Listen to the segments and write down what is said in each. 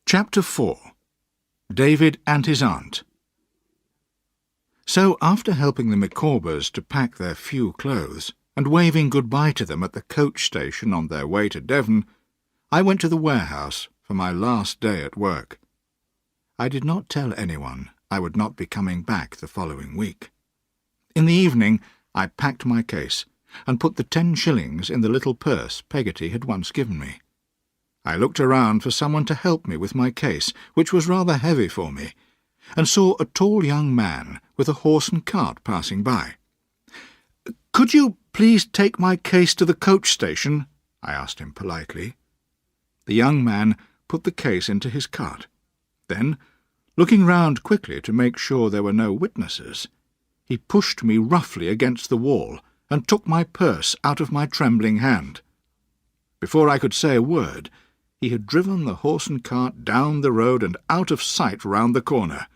Chapter 4. David and his Aunt. So, after helping the Micawbers to pack their few clothes, and waving goodbye to them at the coach station on their way to Devon, I went to the warehouse for my last day at work. I did not tell anyone I would not be coming back the following week. In the evening, I packed my case, and put the 10 shillings in the little purse Peggotty had once given me. I looked around for someone to help me with my case, which was rather heavy for me, and saw a tall young man with a horse and cart passing by. "Could you please take my case to the coach station?" I asked him politely. The young man put the case into his cart. Then, looking round quickly to make sure there were no witnesses, he pushed me roughly against the wall and took my purse out of my trembling hand. Before I could say a word, he had driven the horse and cart down the road and out of sight round the corner.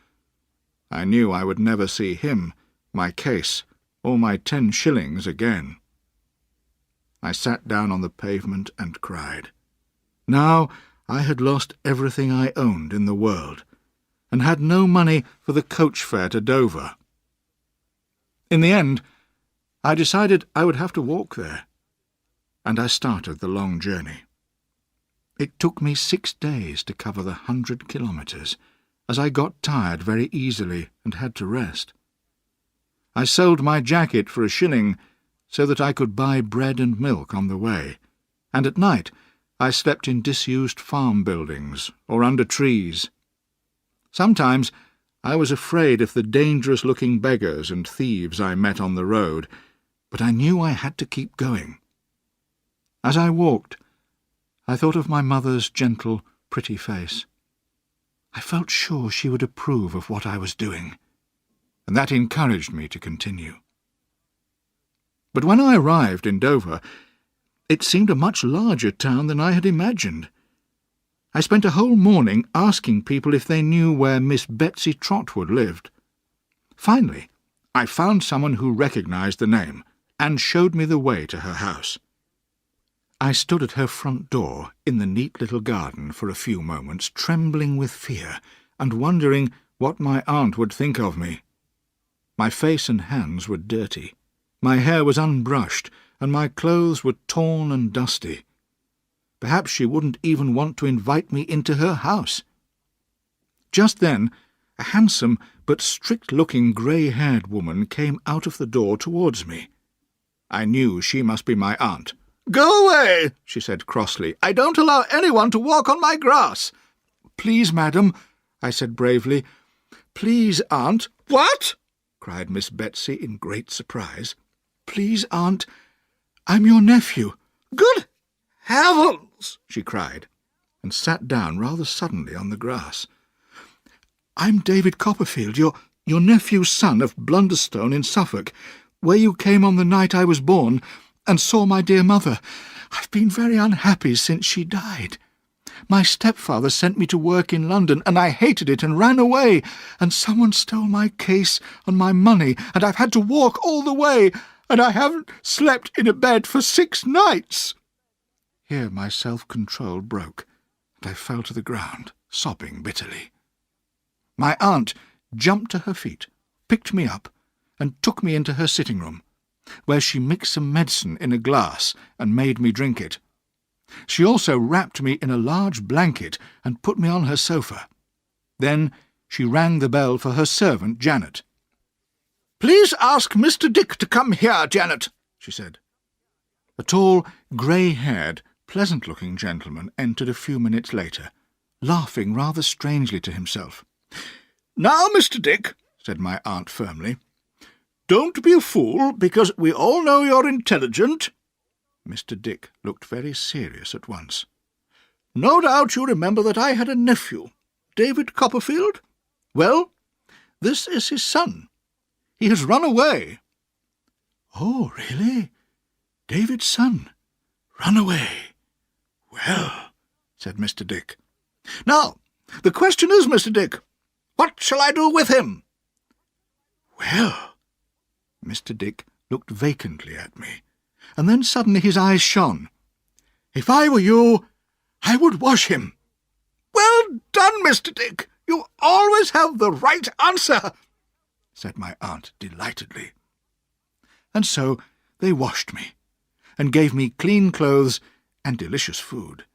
I knew I would never see him, my case, or my 10 shillings again. I sat down on the pavement and cried. Now I had lost everything I owned in the world, and had no money for the coach fare to Dover. In the end, I decided I would have to walk there, and I started the long journey. It took me 6 days to cover the 100 kilometres, as I got tired very easily and had to rest. I sold my jacket for 1 shilling, so that I could buy bread and milk on the way, and at night I slept in disused farm buildings or under trees. Sometimes I was afraid of the dangerous-looking beggars and thieves I met on the road, but I knew I had to keep going. As I walked, I thought of my mother's gentle, pretty face. I felt sure she would approve of what I was doing, and that encouraged me to continue. But when I arrived in Dover, it seemed a much larger town than I had imagined. I spent a whole morning asking people if they knew where Miss Betsy Trotwood lived. Finally, I found someone who recognised the name, and showed me the way to her house. I stood at her front door in the neat little garden for a few moments, trembling with fear, and wondering what my aunt would think of me. My face and hands were dirty, my hair was unbrushed, and my clothes were torn and dusty. Perhaps she wouldn't even want to invite me into her house. Just then, a handsome but strict-looking grey-haired woman came out of the door towards me. I knew she must be my aunt. "Go away," she said crossly. "I don't allow anyone to walk on my grass." "Please, madam," I said bravely. "Please, aunt." "What?" cried Miss Betsy in great surprise. "Please, aunt, I'm your nephew." "Good heavens!" she cried, and sat down rather suddenly on the grass. "I'm David Copperfield, your nephew's son of Blunderstone in Suffolk, where you came on the night I was born, and saw my dear mother. I've been very unhappy since she died. My stepfather sent me to work in London, and I hated it and ran away, and someone stole my case and my money, and I've had to walk all the way, and I haven't slept in a bed for 6 nights. Here my self-control broke, and I fell to the ground, sobbing bitterly. My aunt jumped to her feet, picked me up, and took me into her sitting-room, where she mixed some medicine in a glass and made me drink it. She also wrapped me in a large blanket and put me on her sofa. Then she rang the bell for her servant, Janet. "Please ask Mr. Dick to come here, Janet," she said. A tall, grey-haired, pleasant-looking gentleman entered a few minutes later, laughing rather strangely to himself. "Now, Mr. Dick," said my aunt firmly, "don't be a fool, because we all know you're intelligent." Mr. Dick looked very serious at once. "No doubt you remember that I had a nephew, David Copperfield? Well, this is his son. He has run away." "Oh, really? David's son? Run away? Well," said Mr. Dick. "Now, the question is, Mr. Dick, what shall I do with him?" "Well," Mr. Dick looked vacantly at me, and then suddenly his eyes shone. "If I were you, I would wash him." "Well done, Mr. Dick. You always have the right answer," said my aunt delightedly. And so they washed me, and gave me clean clothes and delicious food.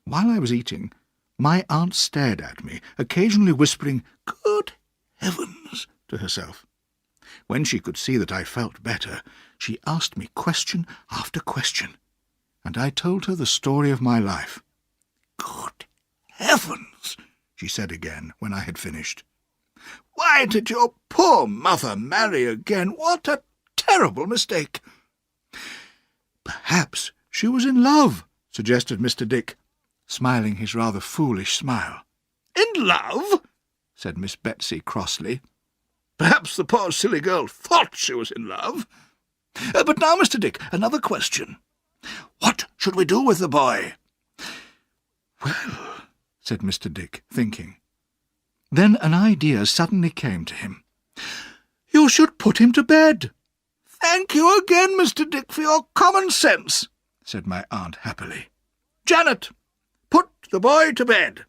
While I was eating, my aunt stared at me, occasionally whispering, "Good heavens," to herself. When she could see that I felt better, she asked me question after question, and I told her the story of my life. "Good heavens," she said again when I had finished. "Why did your poor mother marry again? What a terrible mistake!" "Perhaps she was in love," suggested Mr. Dick, smiling his rather foolish smile. "In love?" said Miss Betsy crossly. "Perhaps the poor silly girl thought she was in love. But now, Mr. Dick, another question. What should we do with the boy?" "Well," said Mr. Dick, thinking. Then an idea suddenly came to him. "You should put him to bed." "Thank you again, Mr. Dick, for your common sense," said my aunt happily. "Janet, put the boy to bed."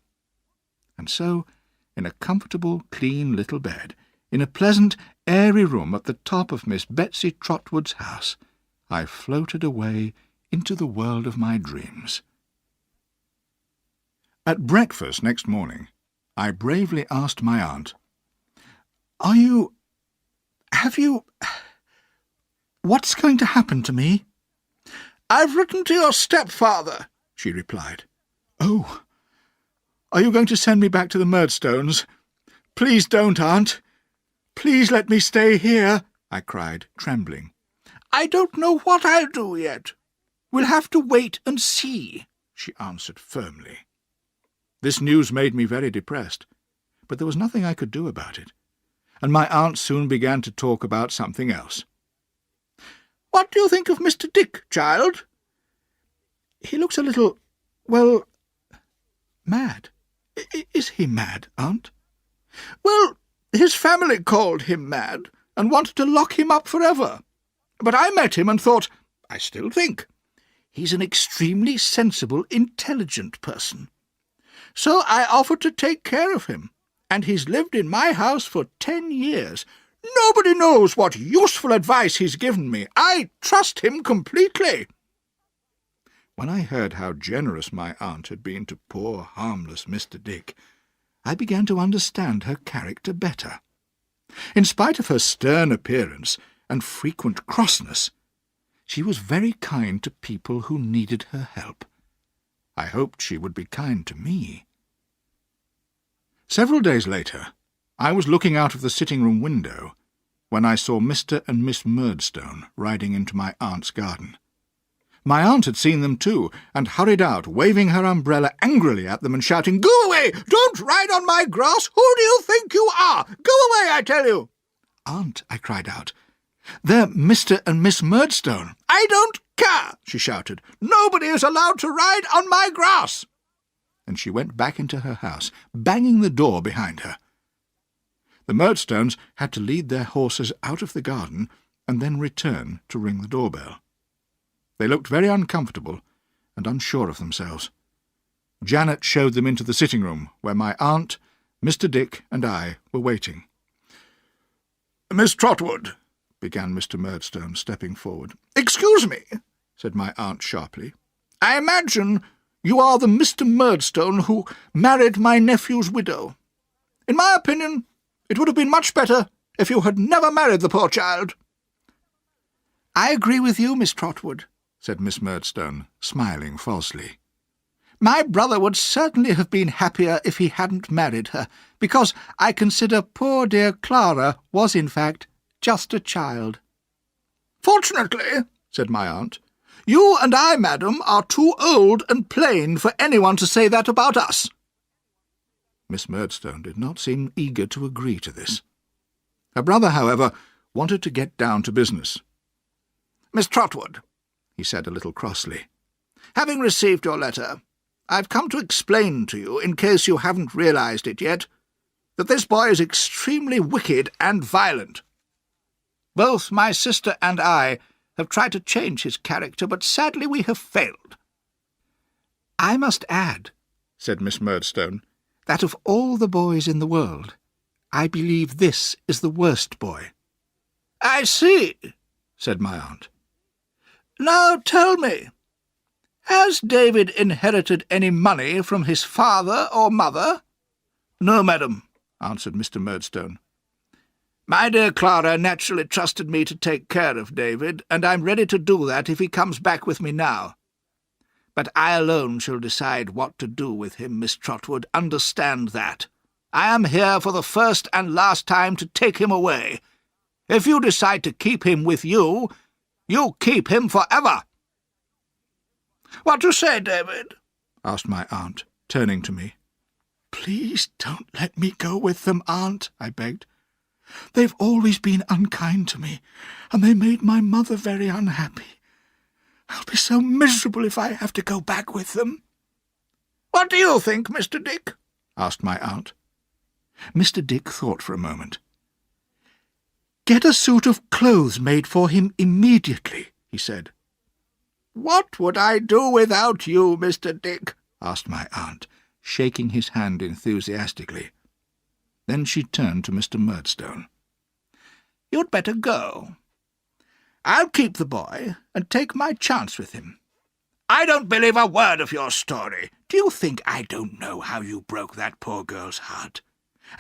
And so, in a comfortable, clean little bed, in a pleasant, airy room at the top of Miss Betsy Trotwood's house, I floated away into the world of my dreams. At breakfast next morning, I bravely asked my aunt, What's going to happen to me?" "I've written to your stepfather," she replied. "Oh, are you going to send me back to the Murdstones? Please don't, Aunt. Please let me stay here," I cried, trembling. "I don't know what I'll do yet. We'll have to wait and see," she answered firmly. This news made me very depressed, but there was nothing I could do about it, and my aunt soon began to talk about something else. "What do you think of Mr. Dick, child?" "He looks a little, well, mad." "Is he mad, Aunt?" "Well, his family called him mad, and wanted to lock him up forever. But I met him and thought, I still think, he's an extremely sensible, intelligent person. So I offered to take care of him, and he's lived in my house for 10 years. Nobody knows what useful advice he's given me. I trust him completely." When I heard how generous my aunt had been to poor, harmless Mr. Dick, I began to understand her character better. In spite of her stern appearance and frequent crossness, she was very kind to people who needed her help. I hoped she would be kind to me. Several days later, I was looking out of the sitting-room window when I saw Mr. and Miss Murdstone riding into my aunt's garden. My aunt had seen them too, and hurried out, waving her umbrella angrily at them and shouting, "Go away! Don't ride on my grass! Who do you think you are? Go away, I tell you!" "Aunt," I cried out, "they're Mr. and Miss Murdstone." "I don't care," she shouted. "Nobody is allowed to ride on my grass." And she went back into her house, banging the door behind her. The Murdstones had to lead their horses out of the garden and then return to ring the doorbell. They looked very uncomfortable and unsure of themselves. Janet showed them into the sitting-room, where my aunt, Mr. Dick, and I were waiting. "Miss Trotwood," began Mr. Murdstone, stepping forward. "Excuse me," said my aunt sharply. "I imagine you are the Mr. Murdstone who married my nephew's widow. In my opinion, it would have been much better if you had never married the poor child." "I agree with you, Miss Trotwood," said Miss Murdstone, smiling falsely. "My brother would certainly have been happier if he hadn't married her, because I consider poor dear Clara was, in fact, just a child." "Fortunately," said my aunt, "you and I, madam, are too old and plain for anyone to say that about us." Miss Murdstone did not seem eager to agree to this. Her brother, however, wanted to get down to business. "Miss Trotwood," he said a little crossly, "having received your letter, I've come to explain to you, in case you haven't realized it yet, that this boy is extremely wicked and violent. Both my sister and I have tried to change his character, but sadly we have failed." "I must add," said Miss Murdstone, "that of all the boys in the world, I believe this is the worst boy." "I see," said my aunt. "Now tell me, has David inherited any money from his father or mother?" "No, madam," answered Mr. Murdstone. "My dear Clara naturally trusted me to take care of David, and I'm ready to do that if he comes back with me now. But I alone shall decide what to do with him, Miss Trotwood. Understand that. I am here for the first and last time to take him away. If you decide to keep him with you, you keep him forever." "What do you say, David?" asked my aunt, turning to me. "Please don't let me go with them, Aunt," I begged. "They've always been unkind to me, and they made my mother very unhappy. I'll be so miserable if I have to go back with them." "What do you think, Mr. Dick?" asked my aunt. Mr. Dick thought for a moment. "Get a suit of clothes made for him immediately," he said. "What would I do without you, Mr. Dick?" asked my aunt, shaking his hand enthusiastically. Then she turned to Mr. Murdstone. "You'd better go. I'll keep the boy and take my chance with him." "I don't believe a word of your story. Do you think I don't know how you broke that poor girl's heart,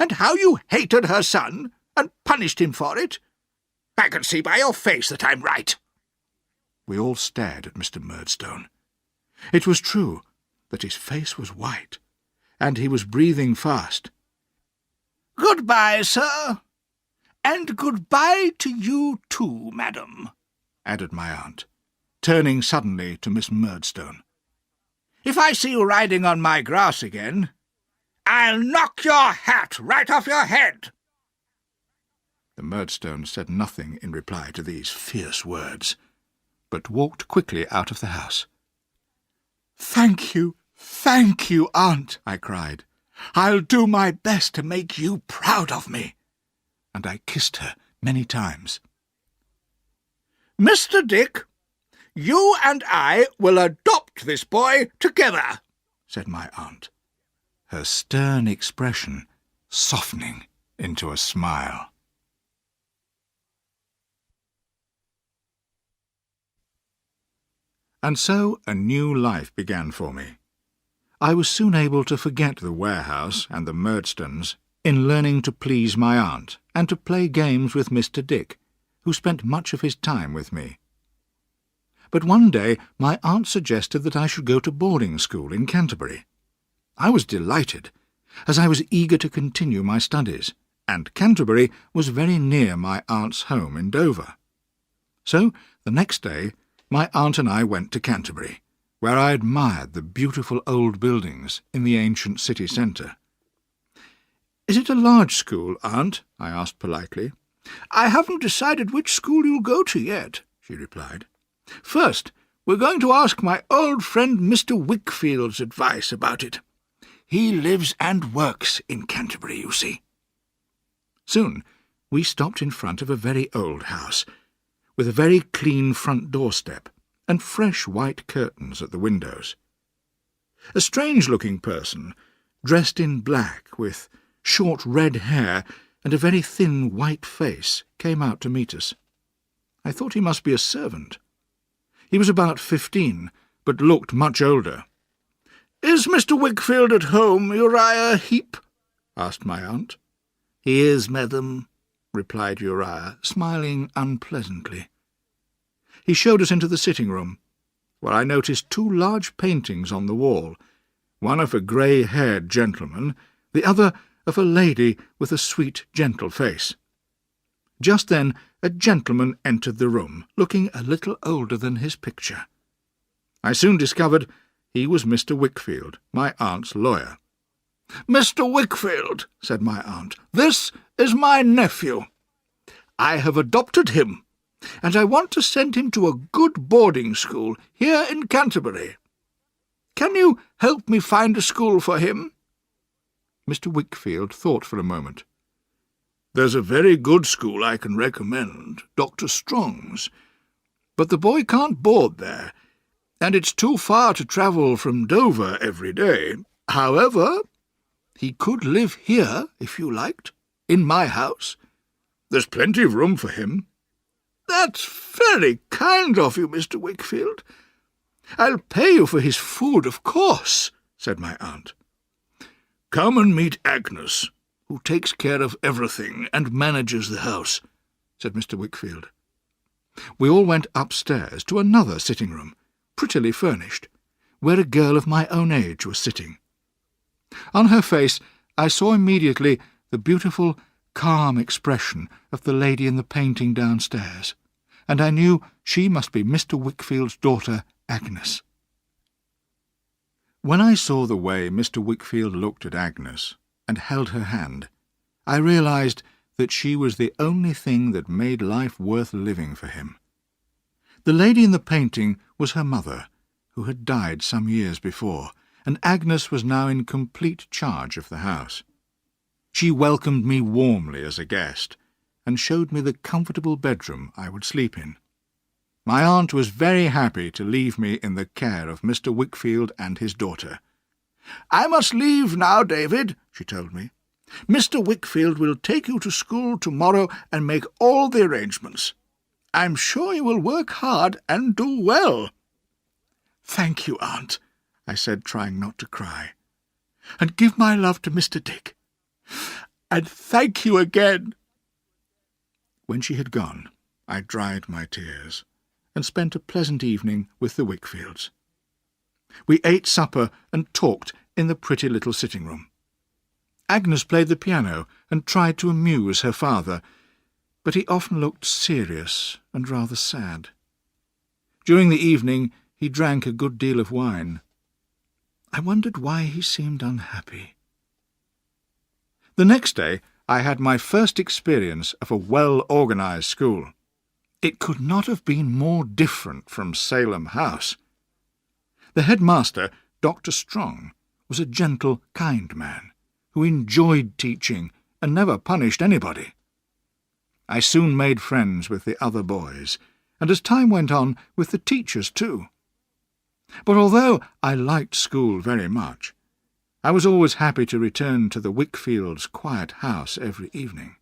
and how you hated her son and punished him for it? I can see by your face that I'm right." We all stared at Mr. Murdstone. It was true that his face was white, and he was breathing fast. "Good-bye, sir, and good-bye to you too, madam," added my aunt, turning suddenly to Miss Murdstone. "If I see you riding on my grass again, I'll knock your hat right off your head." The Murdstone said nothing in reply to these fierce words, but walked quickly out of the house. "Thank you, Aunt," I cried. "I'll do my best to make you proud of me." And I kissed her many times. "Mr. Dick, you and I will adopt this boy together," said my aunt, her stern expression softening into a smile. And so a new life began for me. I was soon able to forget the warehouse and the Murdstones in learning to please my aunt and to play games with Mr. Dick, who spent much of his time with me. But one day my aunt suggested that I should go to boarding school in Canterbury. I was delighted, as I was eager to continue my studies, and Canterbury was very near my aunt's home in Dover. So the next day my aunt and I went to Canterbury, where I admired the beautiful old buildings in the ancient city centre. "Is it a large school, Aunt?" I asked politely. "I haven't decided which school you'll go to yet," she replied. "First, we're going to ask my old friend Mr. Wickfield's advice about it. He lives and works in Canterbury, you see." Soon we stopped in front of a very old house, with a very clean front doorstep and fresh white curtains at the windows. A strange-looking person, dressed in black, with short red hair and a very thin white face, came out to meet us. I thought he must be a servant. He was about 15, but looked much older. "Is Mr. Wickfield at home, Uriah Heep?" asked my aunt. "He is, madam," replied Uriah, smiling unpleasantly. He showed us into the sitting-room, where I noticed 2 large paintings on the wall, one of a grey-haired gentleman, the other of a lady with a sweet, gentle face. Just then a gentleman entered the room, looking a little older than his picture. I soon discovered he was Mr. Wickfield, my aunt's lawyer. "Mr. Wickfield," said my aunt, "this is my nephew. I have adopted him, and I want to send him to a good boarding school here in Canterbury. Can you help me find a school for him?" Mr. Wickfield thought for a moment. "There's a very good school I can recommend, Dr. Strong's, but the boy can't board there, and it's too far to travel from Dover every day. However, he could live here, if you liked, in my house. There's plenty of room for him." "That's very kind of you, Mr. Wickfield. I'll pay you for his food, of course," said my aunt. "Come and meet Agnes, who takes care of everything and manages the house," said Mr. Wickfield. We all went upstairs to another sitting-room, prettily furnished, where a girl of my own age was sitting. On her face I saw immediately the beautiful, calm expression of the lady in the painting downstairs, and I knew she must be Mr. Wickfield's daughter, Agnes. When I saw the way Mr. Wickfield looked at Agnes and held her hand, I realized that she was the only thing that made life worth living for him. The lady in the painting was her mother, who had died some years before, and Agnes was now in complete charge of the house. She welcomed me warmly as a guest, and showed me the comfortable bedroom I would sleep in. My aunt was very happy to leave me in the care of Mr. Wickfield and his daughter. "I must leave now, David," she told me. "Mr. Wickfield will take you to school tomorrow and make all the arrangements. I'm sure you will work hard and do well." "Thank you, Aunt," I said, trying not to cry. "And give my love to Mr. Dick. And thank you again." When she had gone, I dried my tears, and spent a pleasant evening with the Wickfields. We ate supper and talked in the pretty little sitting-room. Agnes played the piano and tried to amuse her father, but he often looked serious and rather sad. During the evening he drank a good deal of wine. I wondered why he seemed unhappy. The next day I had my first experience of a well-organized school. It could not have been more different from Salem House. The headmaster, Dr. Strong, was a gentle, kind man, who enjoyed teaching and never punished anybody. I soon made friends with the other boys, and as time went on, with the teachers too. But although I liked school very much, I was always happy to return to the Wickfields' quiet house every evening.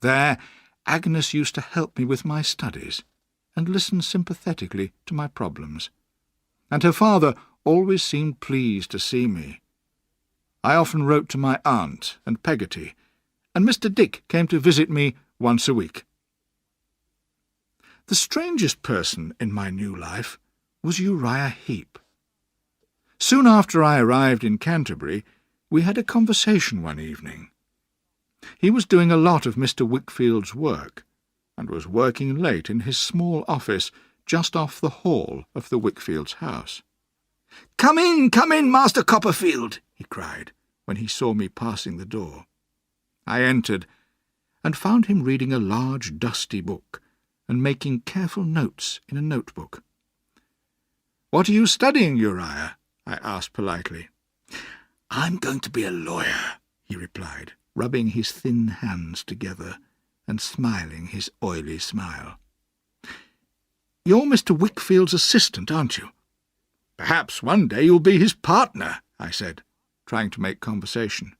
There Agnes used to help me with my studies, and listen sympathetically to my problems, and her father always seemed pleased to see me. I often wrote to my aunt and Peggotty, and Mr. Dick came to visit me once a week. The strangest person in my new life was Uriah Heep. Soon after I arrived in Canterbury, we had a conversation one evening. He was doing a lot of Mr. Wickfield's work, and was working late in his small office just off the hall of the Wickfields' house. Come in, Master Copperfield," he cried, when he saw me passing the door. I entered, and found him reading a large dusty book, and making careful notes in a notebook. "What are you studying, Uriah?" I asked politely. "I'm going to be a lawyer," he replied, rubbing his thin hands together and smiling his oily smile. "You're Mr. Wickfield's assistant, aren't you?" "Perhaps one day you'll be his partner," I said, trying to make conversation.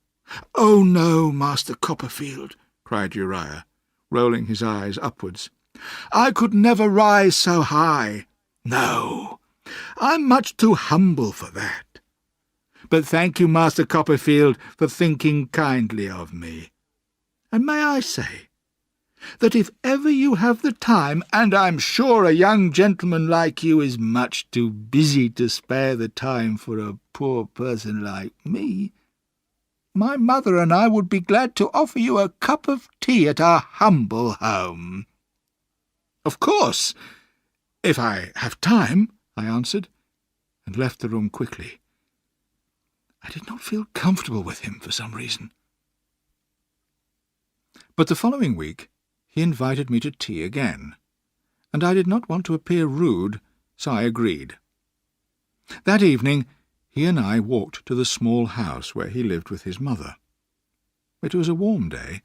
"Oh, no, Master Copperfield," cried Uriah, rolling his eyes upwards. "I could never rise so high. No, I'm much too humble for that. But thank you, Master Copperfield, for thinking kindly of me. And may I say that if ever you have the time, and I'm sure a young gentleman like you is much too busy to spare the time for a poor person like me, my mother and I would be glad to offer you a cup of tea at our humble home." "Of course, if I have time," I answered, and left the room quickly. I did not feel comfortable with him for some reason. But the following week he invited me to tea again, and I did not want to appear rude, so I agreed. That evening he and I walked to the small house where he lived with his mother. It was a warm day,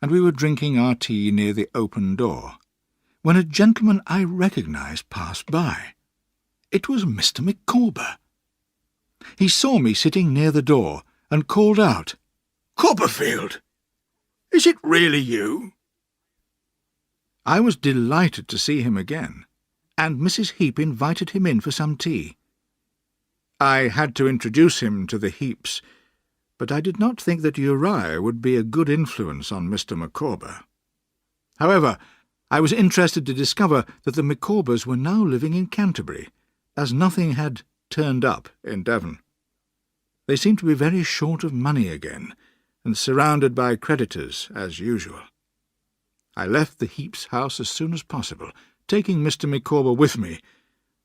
and we were drinking our tea near the open door, when a gentleman I recognized passed by. It was Mr. Micawber. He saw me sitting near the door and called out, "Copperfield! Is it really you?" I was delighted to see him again, and Mrs. Heep invited him in for some tea. I had to introduce him to the Heeps, but I did not think that Uriah would be a good influence on Mr. Micawber. However, I was interested to discover that the Micawbers were now living in Canterbury, as nothing had turned up in Devon. They seemed to be very short of money again, and surrounded by creditors as usual. I left the Heeps' house as soon as possible, taking Mr. Micawber with me,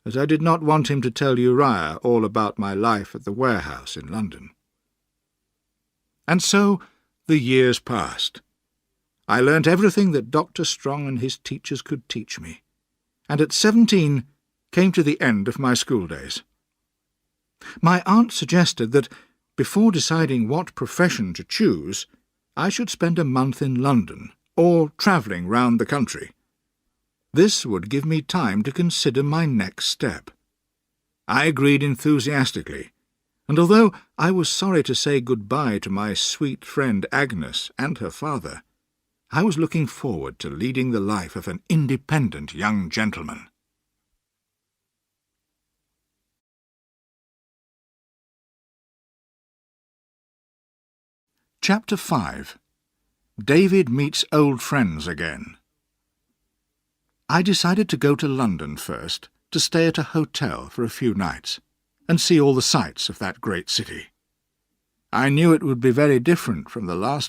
as I did not want him to tell Uriah all about my life at the warehouse in London. And so the years passed. I learnt everything that Dr. Strong and his teachers could teach me, and at 17 came to the end of my schooldays. My aunt suggested that, before deciding what profession to choose, I should spend a month in London, or travelling round the country. This would give me time to consider my next step. I agreed enthusiastically, and although I was sorry to say goodbye to my sweet friend Agnes and her father, I was looking forward to leading the life of an independent young gentleman. Chapter 5. David meets old friends again. I decided to go to London first, to stay at a hotel for a few nights, and see all the sights of that great city. I knew it would be very different from the last